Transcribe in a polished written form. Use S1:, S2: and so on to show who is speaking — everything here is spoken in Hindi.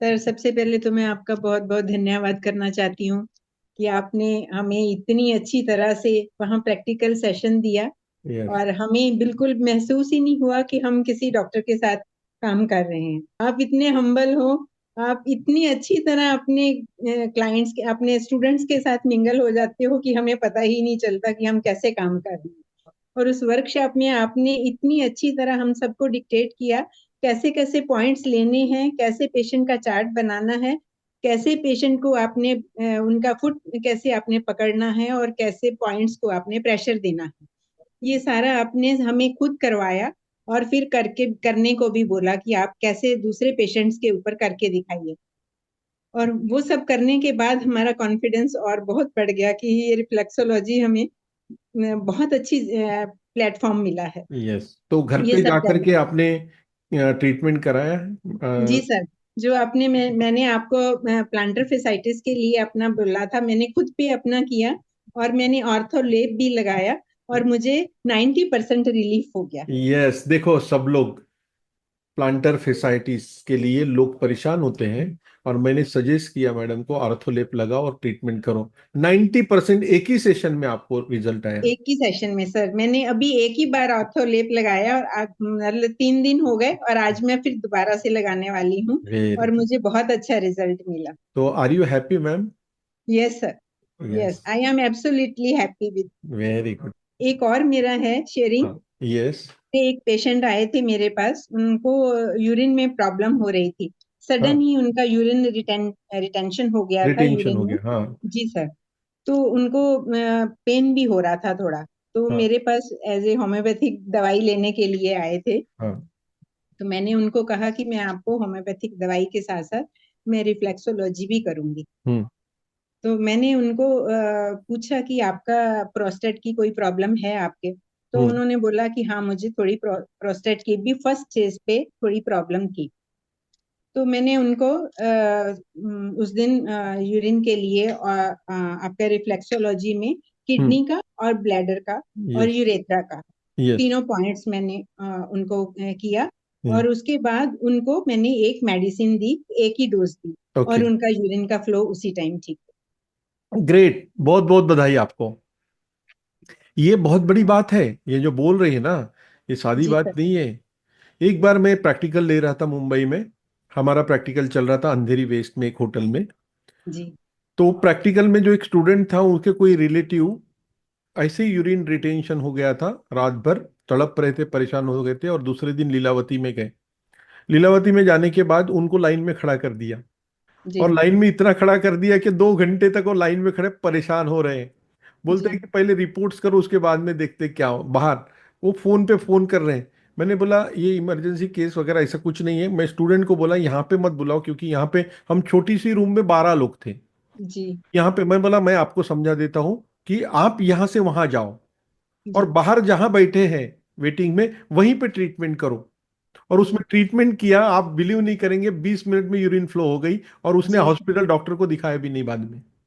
S1: सर, सबसे पहले तो मैं आपका बहुत बहुत धन्यवाद करना चाहती हूँ कि आपने हमें इतनी अच्छी तरह से वहाँ प्रैक्टिकल सेशन दिया
S2: यस।
S1: और हमें बिल्कुल महसूस ही नहीं हुआ कि हम किसी डॉक्टर के साथ काम कर रहे हैं। आप इतने हम्बल हो, आप इतनी अच्छी तरह अपने क्लाइंट्स के, अपने स्टूडेंट्स के साथ मिंगल हो जाते हो कि हमें पता ही नहीं चलता कि हम कैसे काम कर रहे हैं। और उस वर्कशॉप में आपने इतनी अच्छी तरह हम सबको डिक्टेट किया कैसे कैसे पॉइंट्स लेने हैं, कैसे पेशेंट का चार्ट बनाना है, कैसे पेशेंट को आपने उनका फुट कैसे आपने पकड़ना है और कैसे पॉइंट्स को आपने प्रेशर देना है। ये सारा आपने हमें खुद करवाया और फिर करके करने को भी बोला कि आप कैसे दूसरे पेशेंट्स के ऊपर करके दिखाइए। और वो सब करने के बाद हमारा कॉन्फिडेंस और बहुत बढ़ गया कि ये रिफ्लेक्सोलॉजी हमें बहुत अच्छी प्लेटफॉर्म मिला है
S2: यस, तो घर
S1: ये
S2: पे
S1: सब
S2: जाकर
S1: करने
S2: के
S1: का।
S2: आपने ट्रीटमेंट कराया
S1: जी
S2: है?
S1: सर, जो आपने मैंने आपको प्लांटर फिसाइटिस के लिए अपना बोला था, मैंने खुद पे अपना किया और मैंने ऑर्थोलेब भी लगाया और मुझे 90% रिलीफ हो गया।
S2: यस, देखो सब लोग प्लांटर फिसाइटिस के लिए लोग परेशान होते हैं, और मैंने सजेस्ट किया मैडम को आर्थोलेप लगाओ और ट्रीटमेंट करो। 90% एक ही सेशन में आपको रिजल्ट आया।
S1: एक ही सेशन में सर, मैंने अभी एक ही बार ऑर्थोलेप लगाया और आज मतलब 3 दिन हो गए और आज मैं फिर दोबारा से लगाने वाली हूँ
S2: वेरी
S1: और
S2: गुड।
S1: मुझे बहुत अच्छा रिजल्ट मिला।
S2: तो are you happy ma'am?
S1: Yes sir,
S2: yes.
S1: Yes I am absolutely happy with.
S2: Very good.
S1: एक और मेरा है शेयरिंग।
S2: हाँ। यस।
S1: एक पेशेंट आए थे मेरे पास, उनको यूरिन में प्रॉब्लम हो रही थी।
S2: हाँ,
S1: सडन ही उनका यूरिन रिटेंशन हो गया था
S2: रिटेंशन
S1: यूरिन
S2: हो
S1: में।
S2: गया, हाँ।
S1: जी सर। तो उनको पेन भी हो रहा था थोड़ा। तो
S2: हाँ।
S1: मेरे पास एज ए होम्योपैथिक दवाई लेने के लिए आए थे।
S2: हाँ।
S1: तो मैंने उनको कहा कि मैं आपको होम्योपैथिक दवाई के साथ साथ मैं रिफ्लेक्सोलॉजी भी करूंगी।
S2: हम्म।
S1: तो मैंने उनको पूछा कि आपका प्रोस्टेट की कोई प्रॉब्लम है आपके। तो
S2: हम्म।
S1: उन्होंने बोला कि हाँ, मुझे थोड़ी प्रोस्टेट की भी फर्स्ट स्टेज पे थोड़ी प्रॉब्लम थी। तो मैंने उनको उस दिन यूरिन के लिए और आपका रिफ्लेक्सोलॉजी में
S2: हम्म।
S1: किडनी का और ब्लैडर का और
S2: यस।
S1: यूरेथ्रा का
S2: यस।
S1: तीनों पॉइंट्स मैंने उनको किया। और उसके बाद उनको मैंने एक मेडिसिन दी, एक ही डोज दी
S2: ओके।
S1: और उनका यूरिन का फ्लो उसी टाइम ठीक।
S2: ग्रेट, बहुत बहुत बधाई आपको। ये बहुत बड़ी बात है, ये जो बोल रही है ना, ये सादी
S1: जी
S2: बात
S1: सर।
S2: नहीं है। एक बार मैं प्रैक्टिकल ले रहा था मुंबई में। हमारा प्रैक्टिकल चल रहा था अंधेरी वेस्ट में एक होटल में।
S1: जी
S2: तो प्रैक्टिकल में जो एक स्टूडेंट था, उनके कोई रिलेटिव ऐसे ही यूरिन रिटेंशन हो गया था, रात भर तड़प रहे थे, परेशान हो गए थे, और दूसरे दिन लीलावती में गए। लीलावती में जाने के बाद उनको लाइन में खड़ा कर दिया,
S1: जी
S2: और लाइन में इतना खड़ा कर दिया कि 2 घंटे तक वो लाइन में खड़े परेशान हो रहे हैं। बोलते हैं
S1: जी
S2: कि पहले रिपोर्ट्स करो, उसके बाद में देखते क्या हो बाहर। वो फोन पे फोन कर रहे हैं। मैंने बोला ये इमरजेंसी केस वगैरह ऐसा कुछ नहीं है। मैं स्टूडेंट को बोला यहाँ पे मत बुलाओ, क्योंकि यहाँ पे हम छोटी सी रूम में 12 लोग थे।
S1: जी
S2: यहाँ पे मैं बोला मैं आपको समझा देता हूँ कि आप यहाँ से वहां जाओ, और
S1: जी
S2: बाहर जहां बैठे हैं वेटिंग में वहीं पे ट्रीटमेंट करो। और
S1: जी
S2: उसमें ट्रीटमेंट किया, आप बिलीव नहीं करेंगे, 20 मिनट में यूरिन फ्लो हो गई, और उसने
S1: जी
S2: हॉस्पिटल डॉक्टर को दिखाया भी नहीं बाद में।